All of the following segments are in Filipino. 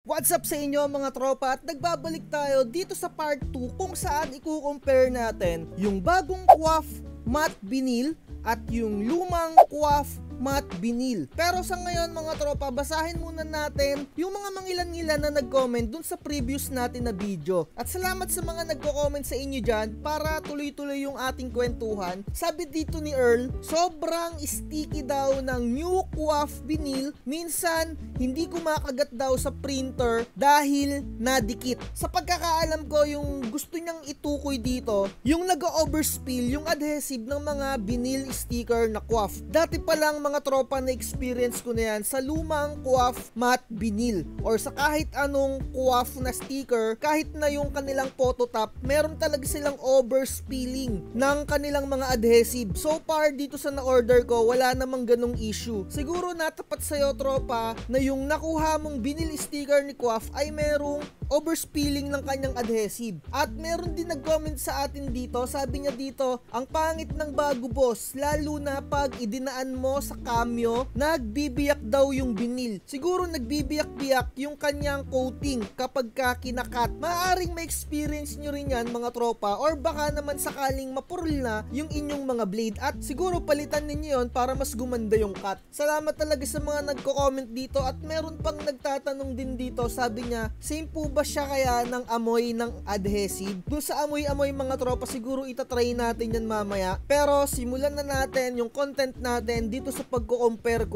What's up sa inyo mga tropa, at nagbabalik tayo dito sa part 2 kung saan i-compare natin yung bagong QWAF matte vinyl at yung lumang QWAF matte vinyl. Pero sa ngayon mga tropa, basahin muna natin yung mga mangilan-ngilan na nag-comment dun sa previous natin na video. At salamat sa mga nagko-comment sa inyo dyan para tuloy-tuloy yung ating kwentuhan. Sabi dito ni Earl, sobrang sticky daw ng new QWAF vinyl. Minsan hindi kumakagat daw sa printer dahil nadikit. Sa pagkakaalam ko, yung gusto niyang itukoy dito, yung nag-overspill yung adhesive ng mga vinyl sticker na QWAF. Dati pa lang mga tropa, na experience ko na yan sa lumang QWAF matte vinyl or sa kahit anong QWAF na sticker. Kahit na yung kanilang phototop, meron talaga silang overspilling ng kanilang mga adhesive. So far dito sa na-order ko, wala namang ganong issue. Siguro natapat sa'yo tropa na yung nakuha mong vinyl sticker ni QWAF ay merong overspilling ng kanyang adhesive. At meron din nag-comment sa atin dito, sabi niya dito, ang pangit ng bago boss, lalo na pag idinaan mo sa cameo, nagbibiyak daw yung vinyl. Siguro nagbibiyak-biyak yung kanyang coating kapag ka kinakat. Maaaring ma-experience nyo rin yan mga tropa, or baka naman sakaling mapurol na yung inyong mga blade, at siguro palitan ninyo yon para mas gumanda yung cut. Salamat talaga sa mga nagko-comment dito. At meron pang nagtatanong din dito, sabi niya, same po ba siya kaya ng amoy ng adhesive? Doon sa amoy-amoy mga tropa, siguro itatry natin yan mamaya. Pero simulan na natin yung content natin dito sa pagko-compare.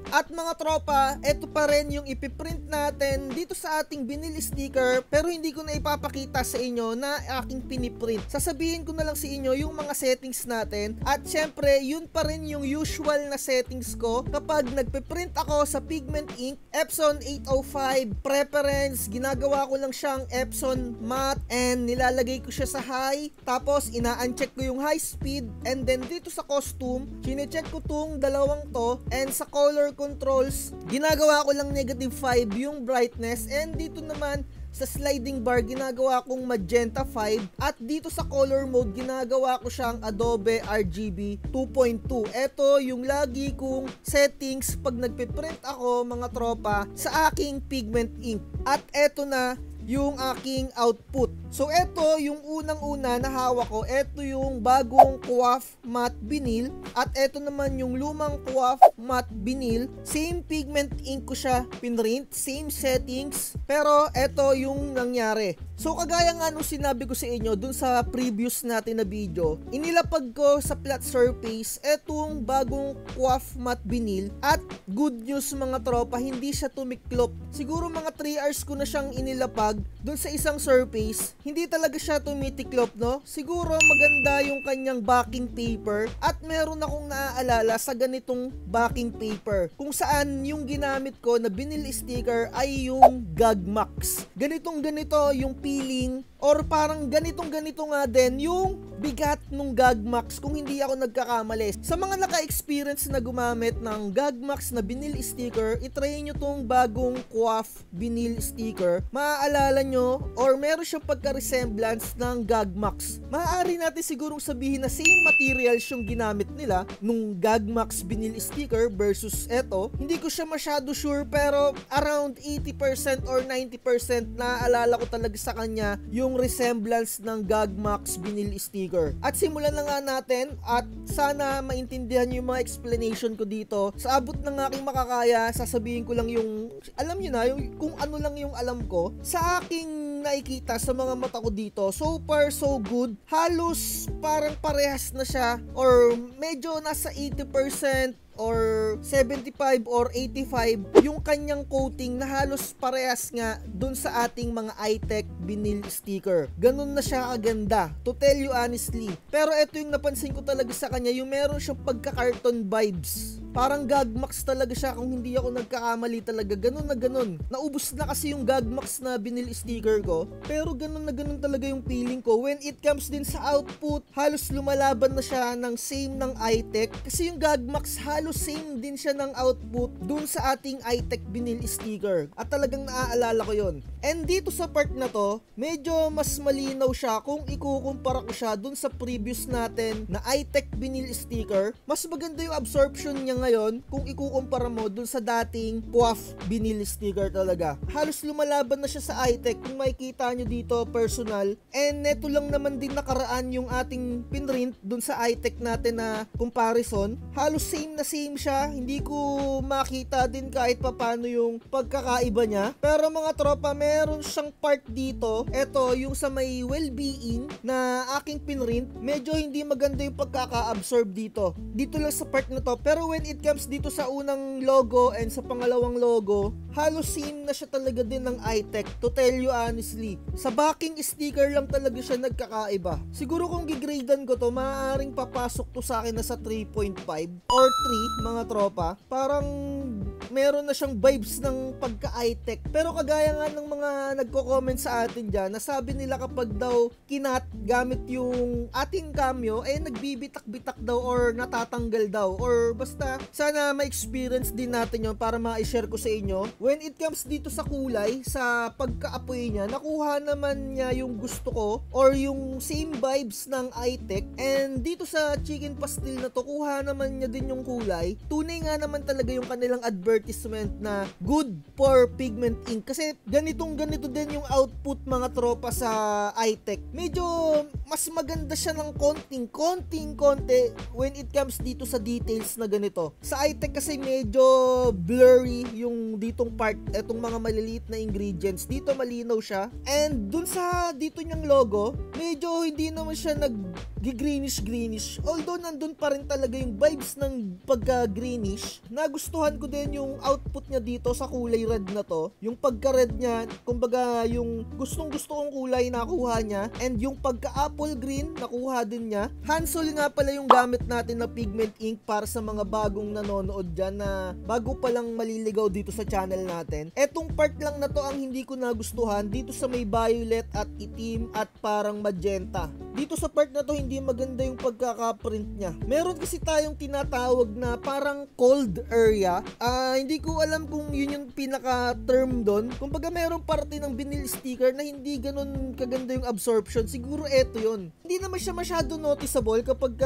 At mga tropa, eto pa rin yung ipiprint natin dito sa ating vinyl sticker, pero hindi ko na ipapakita sa inyo na aking piniprint. Sasabihin ko na lang sa inyo yung mga settings natin, at syempre yun pa rin yung usual na settings ko kapag nagpiprint ako sa pigment ink. Epson 805 preference, ginagawa ko lang siyang Epson matte and nilalagay ko siya sa high, tapos ina-uncheck ko yung high speed, and then dito sa costume, chine-check ko tong dalawang to, and sa color controls, ginagawa ko lang -5 yung brightness, and dito naman sa sliding bar, ginagawa kong magenta 5, at dito sa color mode, ginagawa ko siyang Adobe RGB 2.2. Ito yung lagi kong settings pag nagpiprint ako mga tropa sa aking pigment ink. At eto na yung aking output. So eto yung unang-una na hawak ko, eto yung bagong QWAF matte vinyl, at eto naman yung lumang QWAF matte vinyl. Same pigment ink ko siya pinrint, same settings, pero eto yung nangyari. So kagaya nga nung sinabi ko sa inyo dun sa previous natin na video, inilapag ko sa flat surface etong bagong QWAF matte vinyl, at good news mga tropa, hindi siya tumiklop. Siguro mga 3 hours ko na siyang inilapag dun sa isang surface, hindi talaga siya tumitiklop, no? Siguro maganda yung kanyang backing paper, at meron akong naaalala sa ganitong backing paper kung saan yung ginamit ko na vinyl sticker ay yung Gagmax. Ganitong ganito yung feeling, or parang ganitong ganito nga din yung bigat nung Gagmax kung hindi ako nagkakamali. Sa mga naka-experience na gumamit ng Gagmax na vinyl sticker, itry nyo tong bagong QWAF vinyl sticker. Maaalala nyo, or meron siyang pagka-resemblance ng Gagmax. Maaari natin sigurong sabihin na same materials yung ginamit nila nung Gagmax vinyl sticker versus eto. Hindi ko siya masyado sure, pero around 80% or 90% naaalala ko talaga sa kanya yung resemblance ng Gagmax vinyl sticker. At simulan na nga natin, at sana maintindihan nyo yung mga explanation ko dito. Sa abot ng aking makakaya, sasabihin ko lang yung, alam nyo na, yung, kung ano lang yung alam ko. Sa aking nakikita sa mga mata ko dito, so far so good. Halos parang parehas na siya, or medyo nasa 80% or 75 or 85 yung kanyang coating, na halos parehas nga dun sa ating mga iTech vinyl sticker. Ganun na siya kaganda, to tell you honestly. Pero ito yung napansin ko talaga sa kanya, yung meron siyang pagka-carton vibes. Parang Gagmax talaga siya kung hindi ako nagkakamali talaga. Ganun na ganun. Naubos na kasi yung Gagmax na vinyl sticker ko, pero ganun na ganun talaga yung feeling ko. When it comes din sa output, halos lumalaban na siya ng same ng iTech, kasi yung Gagmax halos same din siya ng output dun sa ating iTech vinyl sticker, at talagang naaalala ko yon. And dito sa part na to, medyo mas malinaw siya kung ikukumpara ko siya dun sa previous natin na iTech vinyl sticker. Mas maganda yung absorption niya ngayon kung ikukumpara mo dun sa dating QWAF vinyl sticker talaga. Halos lumalaban na siya sa iTech kung makikita nyo dito personal. And neto lang naman din nakaraan yung ating pinrint dun sa iTech natin na comparison. Halos same na same siya. Hindi ko makita din kahit papano yung pagkakaiba niya. Pero mga tropa, meron siyang part dito. Ito yung sa may well-being na aking pinrint. Medyo hindi maganda yung pagkaka-absorb dito. Dito lang sa part na to. Pero when it comes dito sa unang logo and sa pangalawang logo, halos same na siya talaga din ng iTech, to tell you honestly. Sa backing sticker lang talaga siya nagkakaiba. Siguro kung gigradean ko to, maaaring papasok to sa akin na sa 3.5 or 3 mga tropa. Parang meron na siyang vibes ng pagka-iTech. Pero kagaya nga ng mga nagko-comment sa atin dyan, nasabi nila kapag daw kinat gamit yung ating cameo, nagbibitak-bitak daw or natatanggal daw. Or basta, sana ma-experience din natin yun para ma-share ko sa inyo. When it comes dito sa kulay, sa pagka-apoy niya, nakuha naman niya yung gusto ko or yung same vibes ng iTech. And dito sa chicken pastil na to, kuha naman niya din yung kulay. Tunay nga naman talaga yung kanilang advertisement na good for pigment ink. Kasi ganito din yung output mga tropa sa iTech. Medyo mas maganda siya ng konti when it comes dito sa details na ganito. Sa iTech kasi medyo blurry yung ditong part, etong mga maliliit na ingredients. Dito malinaw siya. And dun sa dito niyang logo, medyo hindi naman siya greenish. Although nandun pa rin talaga yung vibes ng pagka-greenish. Nagustuhan ko din yung output niya dito sa kulay red na to. Yung pagka-red niya, kumbaga yung gustong-gusto kong kulay nakuha niya. And yung pagka-apple green, nakuha din niya. Hansol nga pala yung gamit natin na pigment ink para sa mga bagong nanonood dyan na bago pa lang maliligaw dito sa channel natin. Etong part lang na to ang hindi ko nagustuhan dito sa may violet at itim at parang magenta. Dito sa part na to hindi maganda yung pagkaka-print niya. Meron kasi tayong tinatawag na parang cold area. Hindi ko alam kung yun yung pinaka-term doon. Kumbaga merong parte ng vinyl sticker na hindi ganun kaganda yung absorption. Siguro eto yun. Hindi naman siya masyado noticeable kapag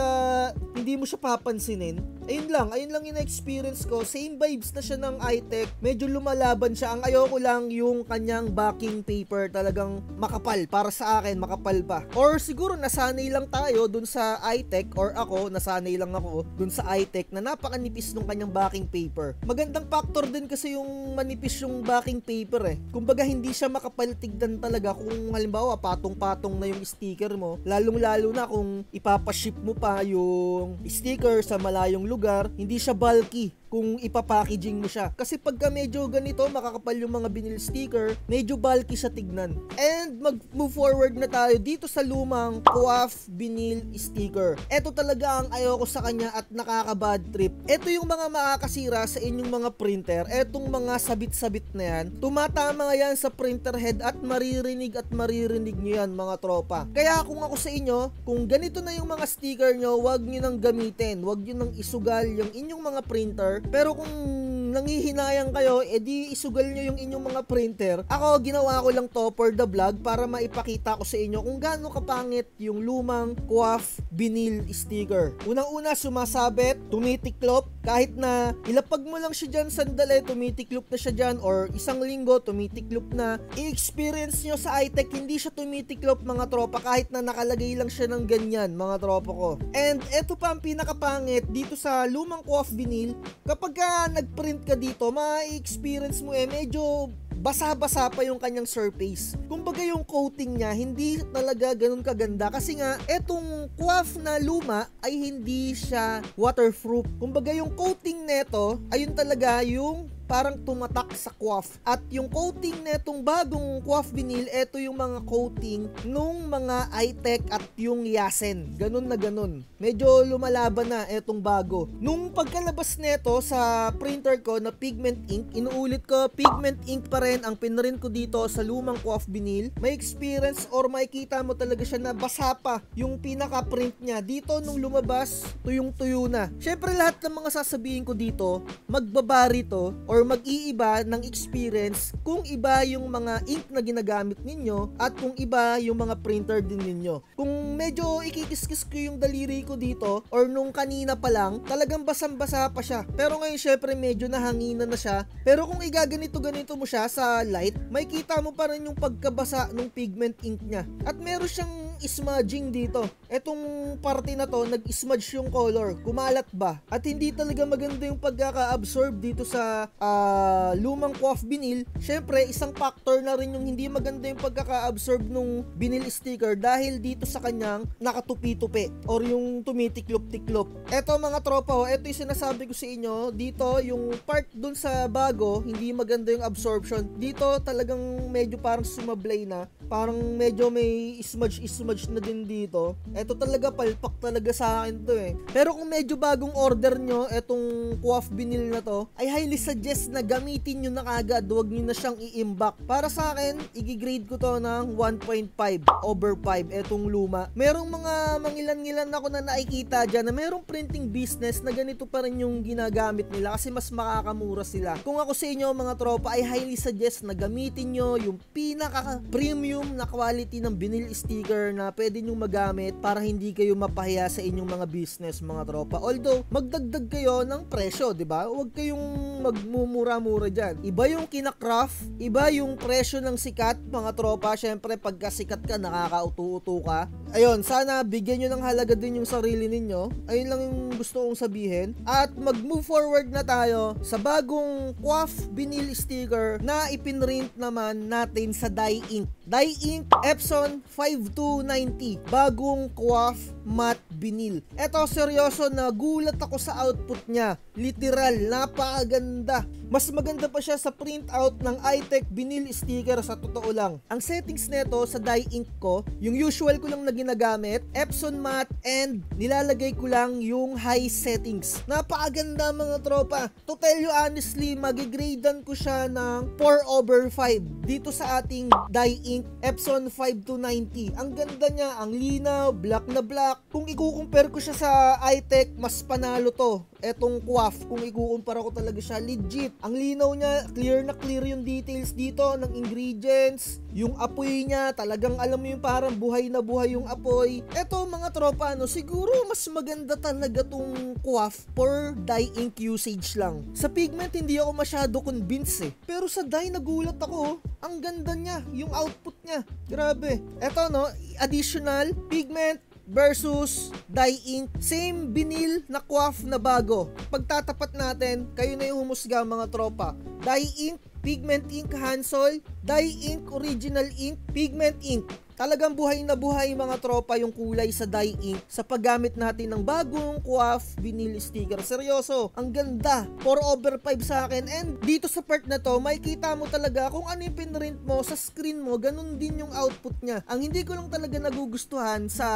hindi mo siya papansinin. Ayun lang yung experience ko. Same vibes na siya ng iTech. Medyo lumalaban siya. Ang ayoko lang yung kanyang backing paper talagang makapal. Para sa akin, makapal pa. Or siguro nasanay lang tayo dun sa iTech, or ako, nasanay lang ako dun sa iTech na napakanipis nung kanyang backing paper. Magandang factor din kasi yung manipis yung backing paper Kumbaga hindi siya makapal tignan talaga kung halimbawa patong-patong na yung sticker mo. Lalong-lalo na kung ipapaship mo pa yung sticker sa malayong lugar, hindi siya bulky kung ipapackaging mo siya. Kasi pagka medyo ganito, makakapal yung mga vinyl sticker, medyo bulky siya tignan. And mag-move forward na tayo dito sa lumang QWAF vinyl sticker. Ito talaga ang ayoko sa kanya at nakaka-bad trip. Ito yung mga makakasira sa inyong mga printer. Etong mga sabit-sabit na yan, tumatama yan sa printer head at maririnig nyo yan mga tropa. Kaya kung ako sa inyo, kung ganito na yung mga sticker nyo, wag nyo nang gamitin. Wag nyo nang isugal yung inyong mga printer. Pero kung nanghihinayang kayo, edi isugal nyo yung inyong mga printer. Ako, ginawa ko lang to for the vlog para maipakita ko sa inyo kung gaano kapangit yung lumang QWAF vinyl sticker. Unang-una, sumasabit, tumitiklop, kahit na ilapag mo lang siya dyan sandali, tumitiklop na siya dyan, or isang linggo, tumitiklop na. I-experience nyo sa iTech, hindi siya tumitiklop mga tropa, kahit na nakalagay lang siya ng ganyan mga tropa ko. And eto pa ang pinakapangit, dito sa lumang QWAF vinyl, kapag nag-print ka dito, ma-experience mo medyo basa-basa pa yung kanyang surface. Kumbaga yung coating niya, hindi talaga ganun kaganda kasi nga, etong QWAF na luma ay hindi siya waterproof. Kumbaga yung coating neto, ayun talaga yung parang tumatak sa QWAF. At yung coating netong bagong QWAF vinyl, eto yung mga coating nung mga iTech at yung Yasen. Ganun na ganun. Medyo lumalaban na etong bago. Nung pagkalabas neto sa printer ko na pigment ink, inuulit ko, pigment ink pa rin ang pinrint ko dito sa lumang QWAF vinyl. May experience or makikita mo talaga siya na basa pa yung pinaka-print niya. Dito nung lumabas, tuyong-tuyo na. Syempre lahat ng mga sasabihin ko dito, magbabari to or mag-iiba ng experience kung iba yung mga ink na ginagamit ninyo at kung iba yung mga printer din ninyo. Kung nung medyo ikikis-kis ko yung daliri ko dito, or nung kanina pa lang, talagang basang-basa pa siya. Pero ngayon syempre medyo nahanginan na siya. Pero kung igaganito-ganito mo siya sa light, may kita mo pa rin yung pagkabasa ng pigment ink niya. At meron siyang smudging dito. Etong parte na to, nag-smudge yung color. Kumalat ba? At hindi talaga maganda yung pagkaka-absorb dito sa lumang coif vinyl. Syempre, isang factor na rin yung hindi maganda yung pagkaka-absorb nung vinyl sticker dahil dito sa kanyang nakatupi-tupi or yung tumitiklop-tiklop. Eto mga tropa, eto yung sinasabi ko sa inyo. Dito, yung part dun sa bago, hindi maganda yung absorption. Dito, talagang medyo parang sumablay na. Parang medyo may smudge na din dito. Eto talaga, palpak talaga sa akin to eh. Pero kung medyo bagong order nyo, etong coif vinyl na to, I highly suggest na gamitin nyo na kagad. Huwag nyo na siyang i-imbak. Para sa akin, i-grade ko to ng 1.5/5 etong luma. Merong mga mangilan-ngilan ako na nakikita dyan na merong printing business na ganito pa rin yung ginagamit nila kasi mas makakamura sila. Kung ako sa inyo mga tropa, I highly suggest na gamitin nyo yung pinaka-premium na quality ng vinyl sticker na pwede nyo magamit para hindi kayo mapahiya sa inyong mga business mga tropa. Although, magdagdag kayo ng presyo, di ba? Huwag kayong magmumura-mura dyan. Iba yung kinakraft, iba yung presyo ng sikat mga tropa. Syempre, pagka sikat ka, nakakauto-uto ka. Ayun, sana bigyan nyo ng halaga din yung sarili ninyo. Ayun lang yung gusto kong sabihin. At mag-move forward na tayo sa bagong coif vinyl sticker na ipinrint naman natin sa dye ink. Dye ink Epson 5290. Bagong coif matte vinyl. Eto, seryoso, nagulat ako sa output niya. Literal, napakaganda. Mas maganda pa siya sa printout ng iTech vinyl sticker sa totoo lang. Ang settings nito sa dye ink ko, yung usual ko lang na ginagamit, Epson matte, and nilalagay ko lang yung high settings. Napakaganda mga tropa. To tell you honestly, magigradean ko siya ng 4/5 dito sa ating dye ink Epson 5290. Ang ganda niya, ang linaw, black na black. Kung i-compare ko siya sa iTech, mas panalo to. Etong coif, kung i-compare ko talaga siya, legit. Ang linaw niya, clear na clear yung details dito ng ingredients. Yung apoy niya, talagang alam mo yung parang buhay na buhay yung apoy. Eto mga tropa, siguro mas maganda talaga tong coif for dye ink usage lang. Sa pigment, hindi ako masyado convinced eh. Pero sa dye, nagulat ako. Ang ganda niya, yung output niya. Grabe. Eto additional pigment versus dye ink, same vinyl na coif na bago. Pagtatapat natin, kayo na yung humusga mga tropa. Dye ink, pigment ink Hansol, dye ink original ink, pigment ink. Talagang buhay na buhay mga tropa yung kulay sa dye ink sa paggamit natin ng bagong coif vinyl sticker. Seryoso, ang ganda. 4/5 sa akin. And dito sa part na to, makikita mo talaga kung ano yung pinrint mo sa screen mo, ganun din yung output niya. Ang hindi ko lang talaga nagugustuhan sa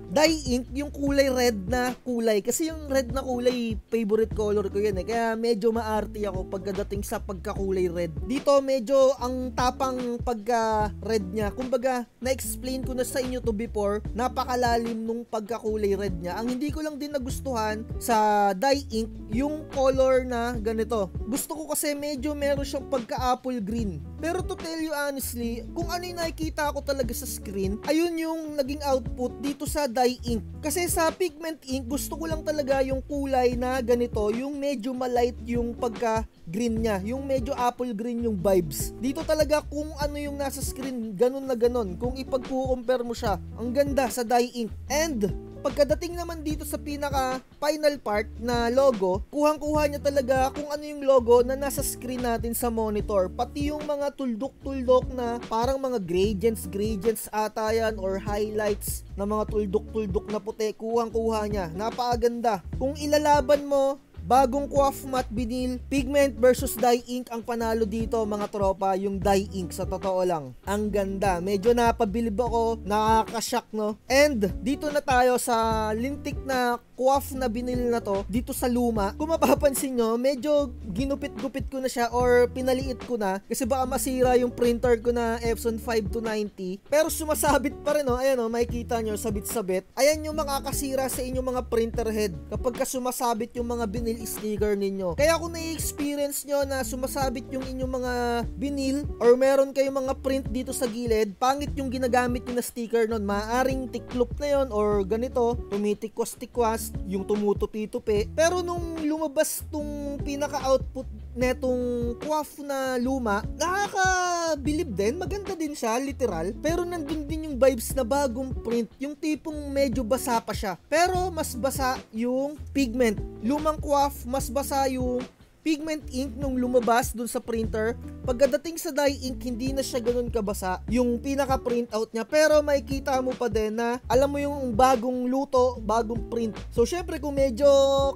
dye ink, yung kulay red na kulay. Kasi yung red na kulay, favorite color ko yan eh. Kaya medyo maarte ako pagdating sa pagkakulay red. Dito medyo ang tapang pagka red niya. Kumbaga, na-explain ko na sa inyo to before, napakalalim nung pagkakulay red niya. Ang hindi ko lang din nagustuhan sa dye ink, yung color na ganito. Gusto ko kasi medyo meron siyang pagka-apple green. Pero to tell you honestly, kung ano yung nakikita ko talaga sa screen, ayun yung naging output dito sa dye ink. Kasi sa pigment ink, gusto ko lang talaga yung kulay na ganito, yung medyo malight yung pagka-green niya, yung medyo apple green yung vibes. Dito talaga kung ano yung nasa screen, ganun na ganun. Kung ipag-compare mo siya, ang ganda sa dye ink. And pagkadating naman dito sa pinaka final part na logo, kuhang-kuha niya talaga kung ano yung logo na nasa screen natin sa monitor. Pati yung mga tuldok-tuldok na parang mga gradients ata yan or highlights na mga tuldok-tuldok na puti, kuhang-kuha niya. Napakaganda. Kung ilalaban mo, bagong coif matte vinyl, pigment versus dye ink, ang panalo dito mga tropa, yung dye ink sa totoo lang. Ang ganda. Medyo napabilib ako, nakakashock no. And dito na tayo sa lintik na coif na vinyl na to, dito sa luma. Kung mapapansin nyo, medyo ginupit-gupit ko na siya or pinaliit ko na kasi baka masira yung printer ko na Epson 5290. Pero sumasabit pa rin ayan makikita nyo, sabit-sabit. Ayan yung makakasira sa inyong mga printer head kapag sumasabit yung mga vinyl vinyl sticker ninyo. Kaya kung na-experience nyo na sumasabit yung inyong mga vinyl or meron kayong mga print dito sa gilid, pangit yung ginagamit nyo na sticker nun, maaaring tiklop na yon or ganito, tumitikwas-tikwas, yung tumutupi-tupi. Pero nung lumabas tong pinaka-output netong QWAF na luma, nakakabilib din, maganda din siya, literal, pero nandun din yung vibes na bagong print, yung tipong medyo basa pa siya, pero mas basa yung pigment. Lumang QWAF, mas basa yung pigment ink nung lumabas dun sa printer. Pagdating sa dye ink, hindi na siya ganun kabasa yung pinaka print out niya, pero makikita mo pa din na alam mo yung bagong luto, bagong print. So syempre kung medyo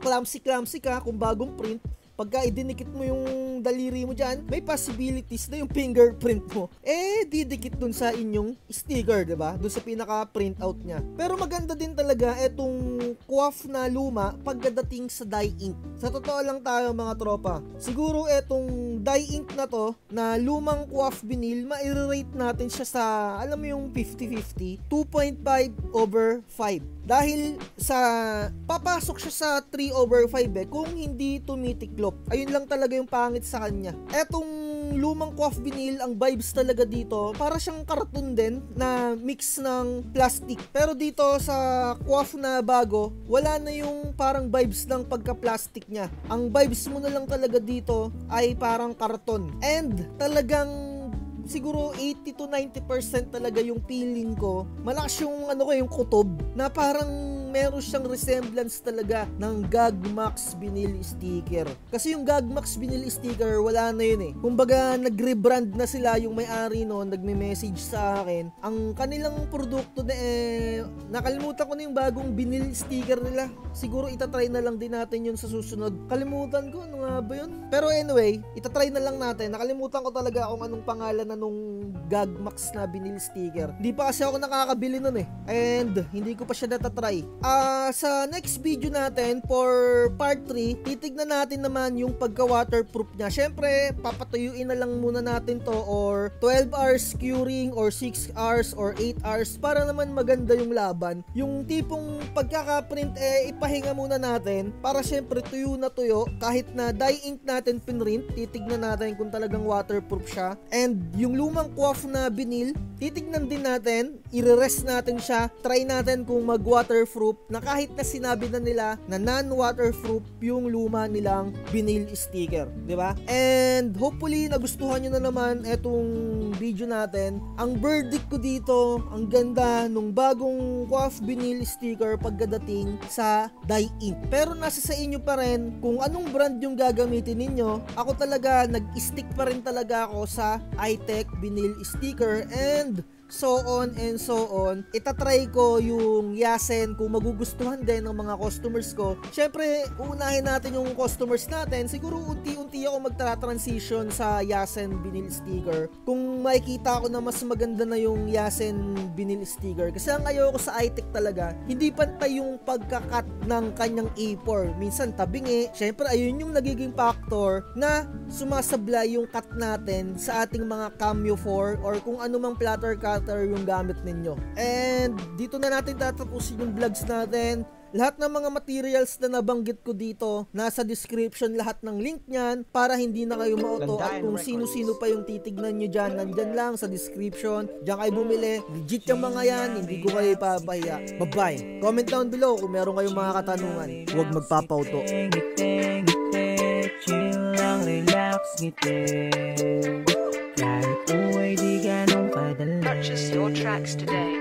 clumsy ka kung bagong print, pagka idinikit mo yung daliri mo dyan, may possibilities na yung fingerprint mo didikit dun sa inyong sticker, diba? Dun sa pinaka print out niya. Pero maganda din talaga etong QWAF na luma pagdating sa dye ink. Sa totoo lang tayo mga tropa, siguro etong dye ink na to na lumang QWAF vinyl, ma-rate natin siya sa, alam mo yung 50-50, 2.5/5. Dahil sa papasok siya sa 3/5 kung hindi tumitiklop. Ayun lang talaga yung pangit sa kanya. Etong lumang QWAF vinyl, ang vibes talaga dito, para siyang karton din na mix ng plastic. Pero dito sa QWAF na bago, wala na yung parang vibes ng pagka-plastic niya. Ang vibes mo na lang talaga dito ay parang karton. And talagang siguro 80-90% talaga yung feeling ko. Malakas yung yung kutob na parang meron siyang resemblance talaga ng Gagmax vinyl sticker. Kasi yung Gagmax vinyl sticker, wala na yun eh. Kumbaga, nag-rebrand na sila, yung may-ari noon, nagme-message sa akin. Ang kanilang produkto na nakalimutan ko na yung bagong vinyl sticker nila. Siguro itatry na lang din natin yun sa susunod. Kalimutan ko, ano nga ba yun? Pero anyway, itatry na lang natin. Nakalimutan ko talaga kung anong pangalan na nung Gagmax na vinyl sticker. Hindi pa kasi ako nakakabili nun eh. And hindi ko pa siya natatry. Sa next video natin for part 3, titignan natin naman yung pagka-waterproof niya. Syempre, papatuyuin na lang muna natin to or 12 hours curing or 6 hours or 8 hours para naman maganda yung laban. Yung tipong pagkaka-print ipahinga muna natin para syempre tuyo na tuyo. Kahit na dye ink natin pinrint, titignan natin kung talagang waterproof siya. And yung lumang QWAF na vinyl, titignan din natin, i-rest natin siya, try natin kung mag-waterproof na kahit na sinabi na nila na non-waterproof yung luma nilang vinyl sticker, di ba? And hopefully nagustuhan nyo na naman etong video natin. Ang verdict ko dito, ang ganda nung bagong QWAF vinyl sticker pagdating sa dye ink. Pero nasa sa inyo pa rin kung anong brand yung gagamitin ninyo. Ako talaga, nag-stick pa rin talaga ako sa iTech vinyl sticker and so on and so on. Itatry ko yung Yasen kung magugustuhan din ng mga customers ko. Syempre, uunahin natin yung customers natin. Siguro unti-unti ako magtra-transition sa Yasen vinyl sticker. Kung makikita ko na mas maganda na yung Yasen vinyl sticker. Kasi ang ayoko sa iTech talaga, hindi pantay yung pagkakat ng kanyang A4. Minsan tabingi. Syempre, ayun yung nagiging factor na sumasablay yung cut natin sa ating mga Cameo 4 or kung anumang platter cut yung gamit ninyo. And dito na natin tatapusin yung vlogs natin. Lahat ng mga materials na nabanggit ko dito, nasa description lahat ng link niyan para hindi na kayo mauto. At kung sino-sino pa yung titignan nyo dyan, nandyan lang sa description. Diyan kayo bumili. Legit yung mga yan, hindi ko kayo ipapahiya. Bye-bye. Comment down below kung meron kayong mga katanungan. Huwag magpapauto. Chill lang, relax, ngiti. Kahit uway di ganong padala. Purchase your tracks today.